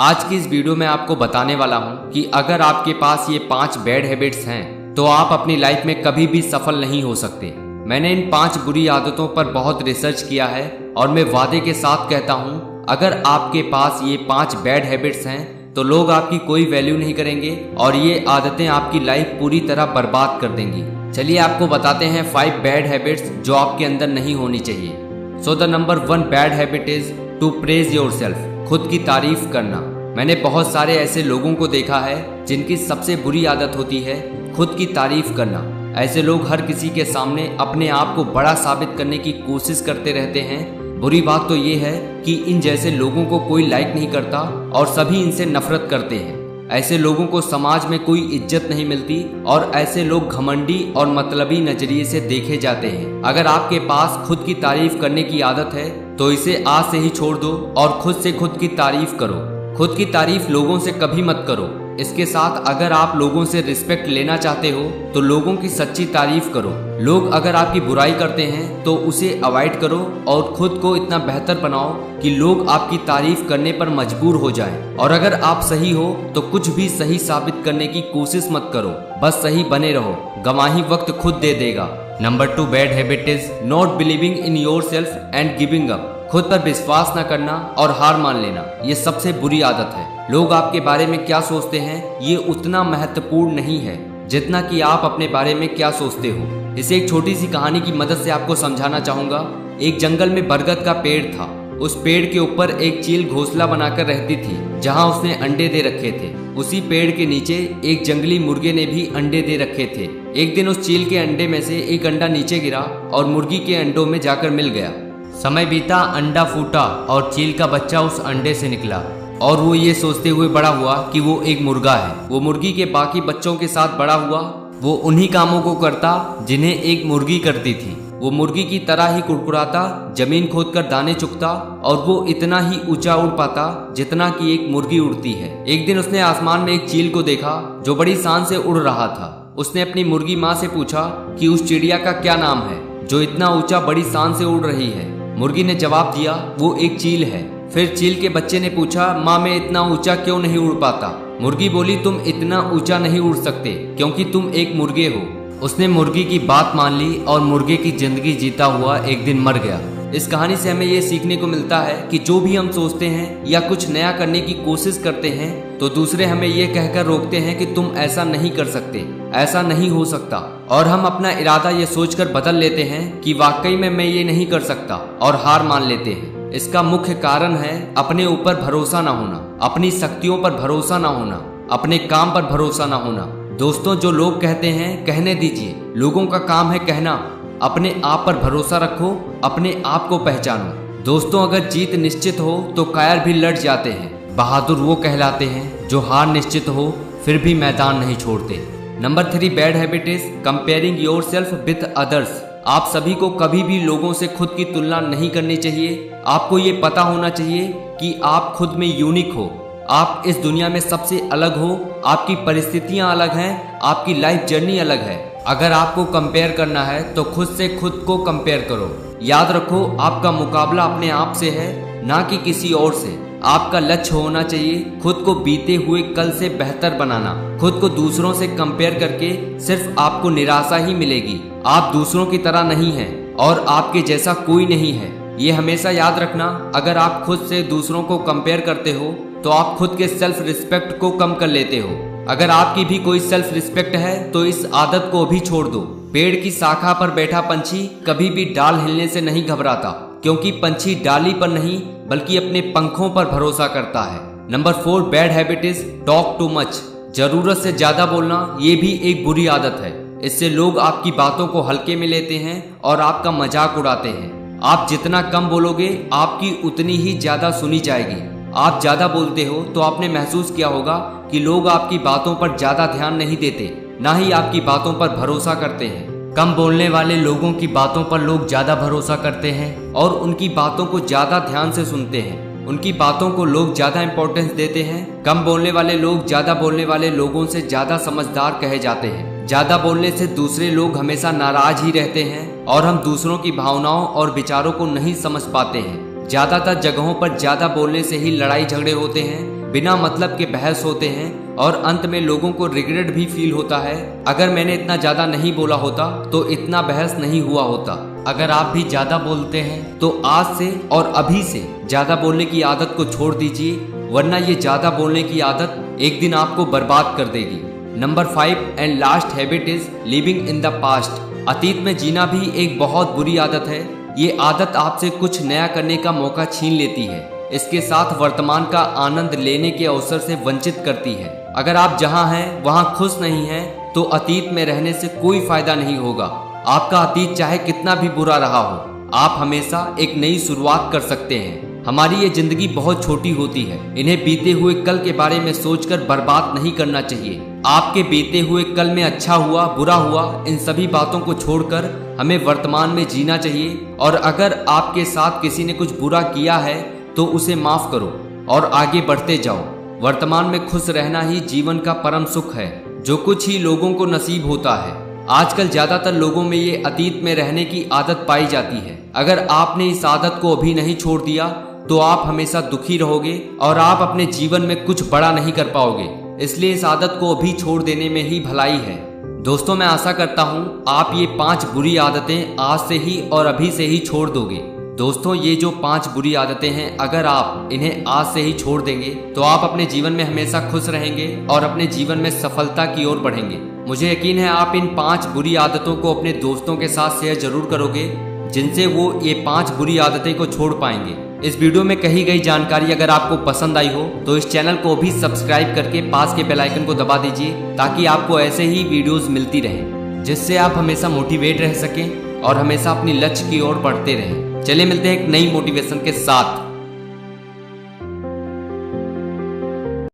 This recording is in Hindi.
आज की इस वीडियो में आपको बताने वाला हूं कि अगर आपके पास ये 5 बैड हैबिट्स हैं तो आप अपनी लाइफ में कभी भी सफल नहीं हो सकते। मैंने इन 5 बुरी आदतों पर बहुत रिसर्च किया है और मैं वादे के साथ कहता हूं, अगर आपके पास ये 5 बैड हैबिट्स हैं तो लोग आपकी कोई वैल्यू नहीं करेंगे और ये आदतें आपकी लाइफ पूरी तरह बर्बाद कर देंगी। चलिए आपको बताते हैं 5 बैड हैबिट्स जो आपके अंदर नहीं होनी चाहिए। So the number 1 bad habit is to praise yourself, खुद की तारीफ करना। मैंने बहुत सारे ऐसे लोगों को देखा है जिनकी सबसे बुरी आदत होती है खुद की तारीफ करना। ऐसे लोग हर किसी के सामने अपने आप को बड़ा साबित करने की कोशिश करते रहते हैं। बुरी बात तो ये है कि इन जैसे लोगों को कोई लाइक नहीं करता और सभी इनसे नफरत करते हैं। ऐसे लोगों को समाज में कोई इज्जत नहीं मिलती और ऐसे लोग घमंडी और मतलबी नजरिए से देखे जाते हैं। अगर आपके पास खुद की तारीफ करने की आदत है तो इसे आज से ही छोड़ दो और खुद से खुद की तारीफ करो। खुद की तारीफ लोगों से कभी मत करो। इसके साथ अगर आप लोगों से रिस्पेक्ट लेना चाहते हो तो लोगों की सच्ची तारीफ करो। लोग अगर आपकी बुराई करते हैं तो उसे अवॉइड करो और खुद को इतना बेहतर बनाओ कि लोग आपकी तारीफ करने पर मजबूर हो जाएं। और अगर आप सही हो तो कुछ भी सही साबित करने की कोशिश मत करो, बस सही बने रहो। गवाही वक्त खुद दे देगा। Number 2 bad habit is not believing in yourself and giving up. खुद पर विश्वास न करना और हार मान लेना, ये सबसे बुरी आदत है। लोग आपके बारे में क्या सोचते हैं ये उतना महत्वपूर्ण नहीं है जितना कि आप अपने बारे में क्या सोचते हो। इसे एक छोटी सी कहानी की मदद से आपको समझाना चाहूंगा। एक जंगल में बरगद का पेड़ था। उस पेड़ के ऊपर एक चील घोंसला बनाकर रहती थी जहां उसने अंडे दे रखे थे। उसी पेड़ के नीचे एक जंगली मुर्गे ने भी अंडे दे रखे थे। एक दिन उस चील के अंडे में से एक अंडा नीचे गिरा और मुर्गी के अंडों में जाकर मिल गया। समय बीता, अंडा फूटा और चील का बच्चा उस अंडे से निकला और वो ये सोचते हुए बड़ा हुआ कि वो एक मुर्गा है। वो मुर्गी के बाकी बच्चों के साथ बड़ा हुआ। वो उन्हीं कामों को करता जिन्हें एक मुर्गी करती थी। वो मुर्गी की तरह ही कुड़कुड़ाता, जमीन खोदकर दाने चुगता और वो इतना ही ऊंचा उड़ पाता जितना कि एक मुर्गी उड़ती है। एक दिन उसने आसमान में एक चील को देखा जो बड़ी शान से उड़ रहा था। उसने अपनी मुर्गी माँ से पूछा कि उस चिड़िया का क्या नाम है जो इतना ऊंचा बड़ी शान से उड़ रही है। मुर्गी ने जवाब दिया, वो एक चील है। फिर चील के बच्चे ने पूछा, माँ मैं इतना ऊंचा क्यों नहीं उड़ पाता? मुर्गी बोली, तुम इतना ऊंचा नहीं उड़ सकते क्योंकि तुम एक मुर्गे हो। उसने मुर्गी की बात मान ली और मुर्गे की जिंदगी जीता हुआ एक दिन मर गया। इस कहानी से हमें ये सीखने को मिलता है कि जो भी हम सोचते हैं या कुछ नया करने की कोशिश करते हैं तो दूसरे हमें ये कहकर रोकते हैं कि तुम ऐसा नहीं कर सकते, ऐसा नहीं हो सकता, और हम अपना इरादा ये सोचकर बदल लेते हैं कि वाकई में मैं ये नहीं कर सकता और हार मान लेते हैं। इसका मुख्य कारण है अपने ऊपर भरोसा ना होना, अपनी शक्तियों पर भरोसा ना होना, अपने काम पर भरोसा ना होना। दोस्तों, जो लोग कहते हैं कहने दीजिए, लोगों का काम है कहना। अपने आप पर भरोसा रखो, अपने आप को पहचानो। दोस्तों, अगर जीत निश्चित हो तो कायर भी लड़ जाते हैं। बहादुर वो कहलाते हैं जो हार निश्चित हो फिर भी मैदान नहीं छोड़ते। Number 3 bad habit is comparing yourself with others. आप सभी को कभी भी लोगों से खुद की तुलना नहीं करनी चाहिए। आपको ये पता होना चाहिए कि आप खुद में यूनिक हो। आप इस दुनिया में सबसे अलग हो। आपकी परिस्थितियां अलग हैं, आपकी लाइफ जर्नी अलग है। अगर आपको कंपेयर करना है तो खुद से खुद को कंपेयर करो। याद रखो, आपका मुकाबला अपने आप से है, ना कि किसी और से। आपका लक्ष्य होना चाहिए खुद को बीते हुए कल से बेहतर बनाना। खुद को दूसरों से कंपेयर करके सिर्फ आपको निराशा ही मिलेगी। आप दूसरों की तरह नहीं हैं और आपके जैसा कोई नहीं है। ये हमेशा याद रखना। अगर आप खुद से दूसरों को कंपेयर करते हो तो आप खुद के सेल्फ रिस्पेक्ट को कम कर लेते हो। अगर आपकी भी कोई सेल्फ रिस्पेक्ट है तो इस आदत को भी छोड़ दो। पेड़ की शाखा पर बैठा पंछी कभी भी डाल हिलने से नहीं घबराता, क्योंकि पंछी डाली पर नहीं बल्कि अपने पंखों पर भरोसा करता है। Number 4 bad habit is talk too much. जरूरत से ज्यादा बोलना ये भी एक बुरी आदत है। इससे लोग आपकी बातों को हल्के में लेते हैं और आपका मजाक उड़ाते हैं। आप जितना कम बोलोगे आपकी उतनी ही ज्यादा सुनी जाएगी। आप ज्यादा बोलते हो तो आपने महसूस किया होगा कि लोग आपकी बातों पर ज्यादा ध्यान नहीं देते, ना ही आपकी बातों पर भरोसा करते हैं। कम बोलने वाले लोगों की बातों पर लोग ज्यादा भरोसा करते हैं और उनकी बातों को ज्यादा ध्यान से सुनते हैं। उनकी बातों को लोग ज्यादा इंपॉर्टेंस देते हैं। कम बोलने वाले लोग ज्यादा बोलने वाले लोगों से ज्यादा समझदार कहे जाते हैं। ज्यादा बोलने से दूसरे लोग हमेशा नाराज ही रहते हैं और हम दूसरों की भावनाओं और विचारों को नहीं समझ पाते हैं। ज्यादातर जगहों पर ज्यादा बोलने से ही लड़ाई झगड़े होते हैं। बिना मतलब के बहस होते हैं और अंत में लोगों को रिग्रेट भी फील होता है। अगर मैंने इतना ज्यादा नहीं बोला होता तो इतना बहस नहीं हुआ होता। अगर आप भी ज्यादा बोलते हैं तो आज से और अभी से ज्यादा बोलने की आदत को छोड़ दीजिए, वरना ये ज्यादा बोलने की आदत एक दिन आपको बर्बाद कर देगी। Number 5 and last habit is living in the past. अतीत में जीना भी एक बहुत बुरी आदत है। ये आदत आपसे कुछ नया करने का मौका छीन लेती है, इसके साथ वर्तमान का आनंद लेने के अवसर से वंचित करती है। अगर आप जहां हैं वहां खुश नहीं हैं तो अतीत में रहने से कोई फायदा नहीं होगा। आपका अतीत चाहे कितना भी बुरा रहा हो, आप हमेशा एक नई शुरुआत कर सकते हैं। हमारी ये जिंदगी बहुत छोटी होती है, इन्हें बीते हुए कल के बारे में सोचकर बर्बाद नहीं करना चाहिए। आपके बीते हुए कल में अच्छा हुआ बुरा हुआ इन सभी बातों को छोड़कर हमें वर्तमान में जीना चाहिए। और अगर आपके साथ किसी ने कुछ बुरा किया है तो उसे माफ करो और आगे बढ़ते जाओ। वर्तमान में खुश रहना ही जीवन का परम सुख है, जो कुछ ही लोगों को नसीब होता है। आजकल ज्यादातर लोगों में ये अतीत में रहने की आदत पाई जाती है। अगर आपने इस आदत को अभी नहीं छोड़ दिया तो आप हमेशा दुखी रहोगे और आप अपने जीवन में कुछ बड़ा नहीं कर पाओगे। इसलिए इस आदत को अभी छोड़ देने में ही भलाई है। दोस्तों, मैं आशा करता हूँ आप ये 5 बुरी आदतें आज से ही और अभी से ही छोड़ दोगे। दोस्तों, ये जो 5 बुरी आदतें हैं, अगर आप इन्हें आज से ही छोड़ देंगे तो आप अपने जीवन में हमेशा खुश रहेंगे और अपने जीवन में सफलता की ओर बढ़ेंगे। मुझे यकीन है आप इन 5 बुरी आदतों को अपने दोस्तों के साथ शेयर जरूर करोगे, जिनसे वो ये 5 बुरी आदतें को छोड़ पाएंगे। इस वीडियो में कही गई जानकारी अगर आपको पसंद आई हो तो इस चैनल को भी सब्सक्राइब करके पास के बेल आइकन को दबा दीजिए, ताकि आपको ऐसे ही वीडियोस मिलती रहें, जिससे आप हमेशा मोटिवेट रह सकें और हमेशा अपनी लक्ष्य की ओर बढ़ते रहें। चलिए मिलते हैं एक नई मोटिवेशन के साथ।